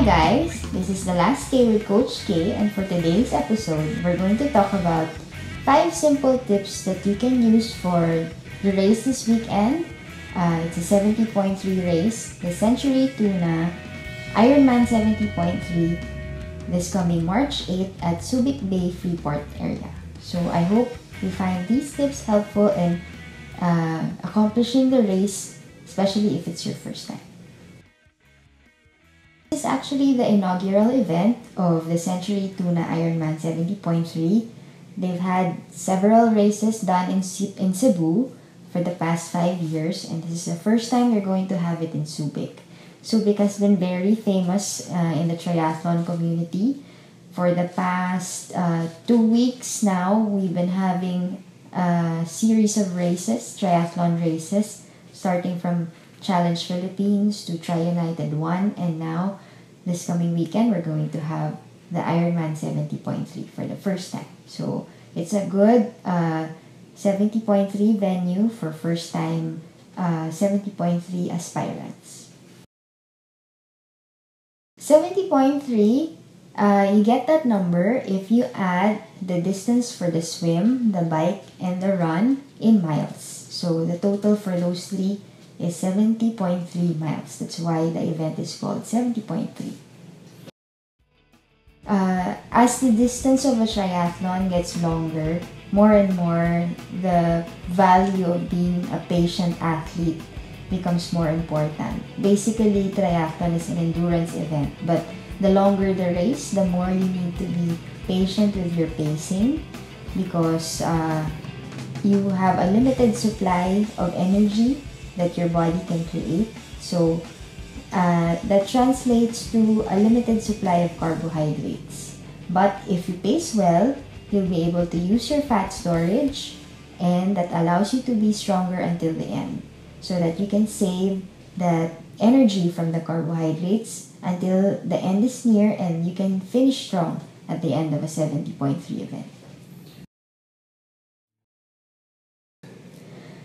Hi guys, this is the last day with Coach K, and for today's episode, we're going to talk about 5 simple tips that you can use for the race this weekend. It's a 70.3 race, the Century Tuna Ironman 70.3 this coming March 8th at Subic Bay Freeport area. So I hope you find these tips helpful in accomplishing the race, especially if it's your first time. This is actually the inaugural event of the Century Tuna Ironman 70.3. They've had several races done in Cebu for the past 5 years, and this is the first time they're going to have it in Subic. Subic has been very famous in the triathlon community. For the past 2 weeks now, we've been having a series of races, triathlon races, starting from Challenge Philippines to Tri United 1, and now this coming weekend we're going to have the Ironman 70.3 for the first time. So it's a good 70.3 venue for first time 70.3 aspirants. 70.3, you get that number if you add the distance for the swim, the bike, and the run in miles. So the total for those three is 70.3 miles. That's why the event is called 70.3. As the distance of a triathlon gets longer, more and more the value of being a patient athlete becomes more important. Basically, triathlon is an endurance event, but the longer the race, the more you need to be patient with your pacing because you have a limited supply of energy that your body can create. So that translates to a limited supply of carbohydrates. But if you pace well, you'll be able to use your fat storage, and that allows you to be stronger until the end so that you can save that energy from the carbohydrates until the end is near and you can finish strong at the end of a 70.3 event.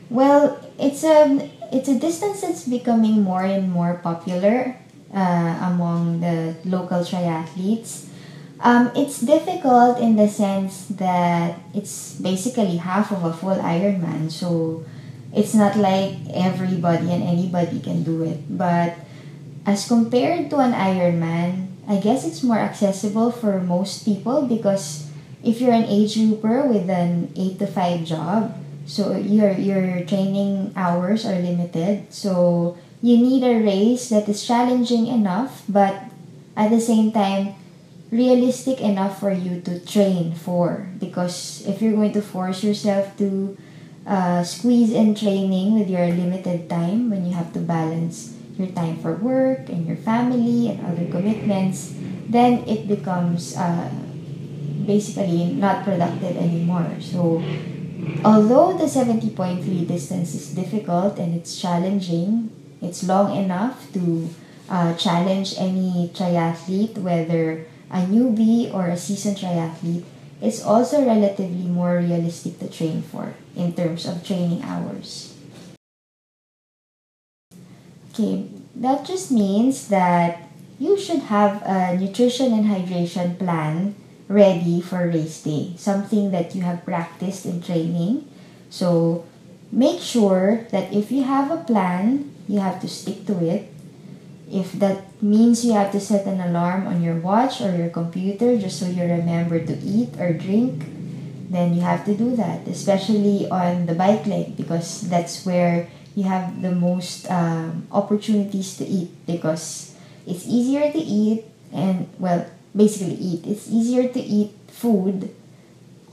Well, it's a distance that's becoming more and more popular among the local triathletes. It's difficult in the sense that it's basically half of a full Ironman, so it's not like everybody and anybody can do it. But as compared to an Ironman, I guess it's more accessible for most people because if you're an age grouper with an 8 to 5 job, so your training hours are limited. So you need a race that is challenging enough, but at the same time, realistic enough for you to train for. Because if you're going to force yourself to squeeze in training with your limited time, when you have to balance your time for work and your family and other commitments, then it becomes basically not productive anymore. So although the 70.3 distance is difficult and it's challenging, it's long enough to challenge any triathlete, whether a newbie or a seasoned triathlete. It's also relatively more realistic to train for in terms of training hours. Okay, that just means that you should have a nutrition and hydration plan ready for race day, something that you have practiced in training. So make sure that if you have a plan, you have to stick to it. If that means you have to set an alarm on your watch or your computer just so you remember to eat or drink, then you have to do that, especially on the bike leg because that's where you have the most opportunities to eat because it's easier to eat and, well, basically eat. It's easier to eat food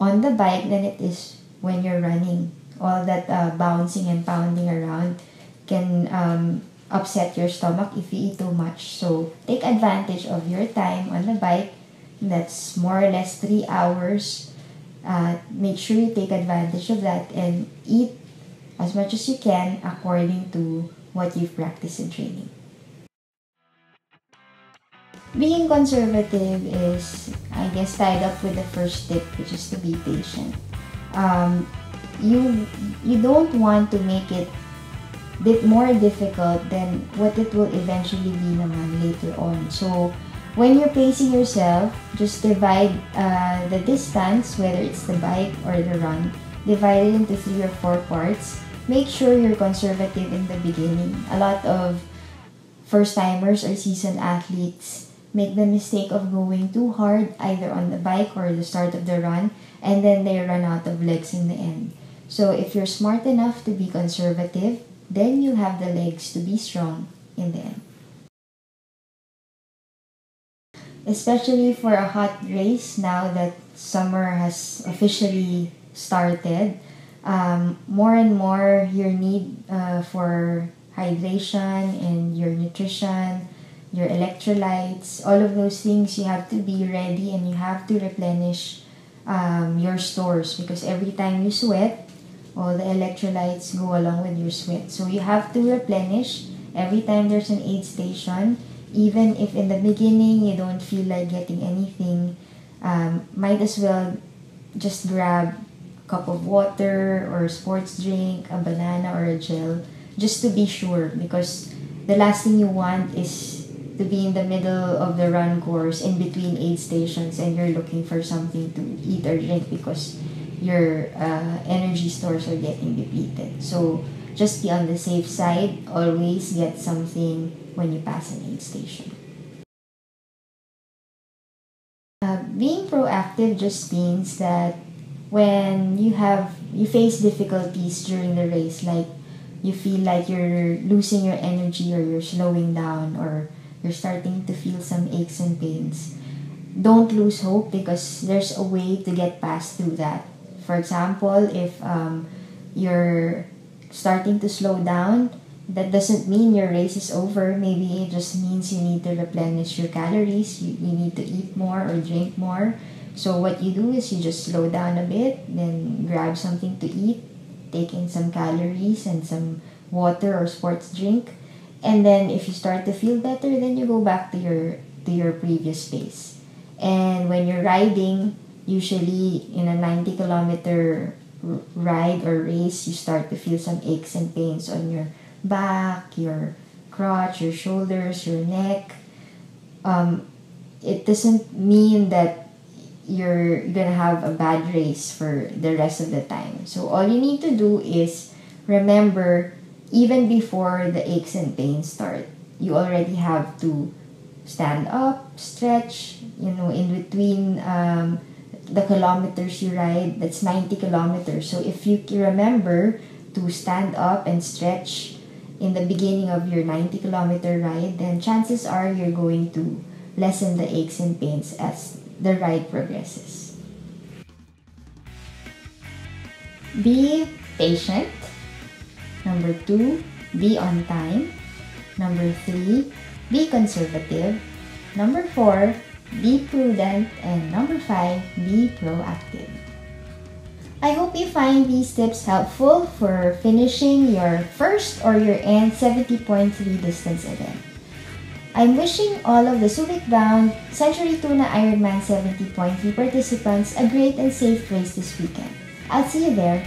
on the bike than it is when you're running. All that bouncing and pounding around can upset your stomach if you eat too much. So take advantage of your time on the bike. That's more or less 3 hours. Make sure you take advantage of that and eat as much as you can according to what you've practiced in training. Being conservative is, I guess, tied up with the first tip, which is to be patient. You don't want to make it bit more difficult than what it will eventually be naman later on. So When you're pacing yourself, just divide the distance, whether it's the bike or the run, divide it into 3 or 4 parts. Make sure you're conservative in the beginning. A lot of first-timers or seasoned athletes make the mistake of going too hard either on the bike or the start of the run, and then they run out of legs in the end. So if you're smart enough to be conservative, then you'll have the legs to be strong in the end. Especially for a hot race, now that summer has officially started, more and more your need for hydration and your nutrition, your electrolytes, all of those things, you have to be ready and you have to replenish your stores, because every time you sweat, all the electrolytes go along with your sweat. So you have to replenish every time there's an aid station. Even if in the beginning you don't feel like getting anything, might as well just grab a cup of water or a sports drink, a banana or a gel, just to be sure, because the last thing you want is to be in the middle of the run course in between aid stations and you're looking for something to eat or drink because your energy stores are getting depleted. So just be on the safe side. Always get something when you pass an aid station. Being proactive just means that when you face difficulties during the race, like you feel like you're losing your energy or you're slowing down or you're starting to feel some aches and pains, don't lose hope, because there's a way to get past through that. For example, if you're starting to slow down, that doesn't mean your race is over. Maybe it just means you need to replenish your calories. You need to eat more or drink more. So what you do is you just slow down a bit, then grab something to eat, take in some calories and some water or sports drink. And then if you start to feel better, then you go back to your previous pace. And when you're riding, usually in a 90-kilometer ride or race, you start to feel some aches and pains on your back, your crotch, your shoulders, your neck. It doesn't mean that you're gonna have a bad race for the rest of the time. So all you need to do is remember, even before the aches and pains start, you already have to stand up, stretch, in between the kilometers you ride. That's 90 kilometers. So if you remember to stand up and stretch in the beginning of your 90-kilometer ride, then chances are you're going to lessen the aches and pains as the ride progresses. Be patient. Number 2, be on time. Number 3, be conservative. Number 4, be prudent. And number 5, be proactive. I hope you find these tips helpful for finishing your first or your end 70.3 distance event. I'm wishing all of the Subic-bound Century Tuna Ironman 70.3 participants a great and safe race this weekend. I'll see you there.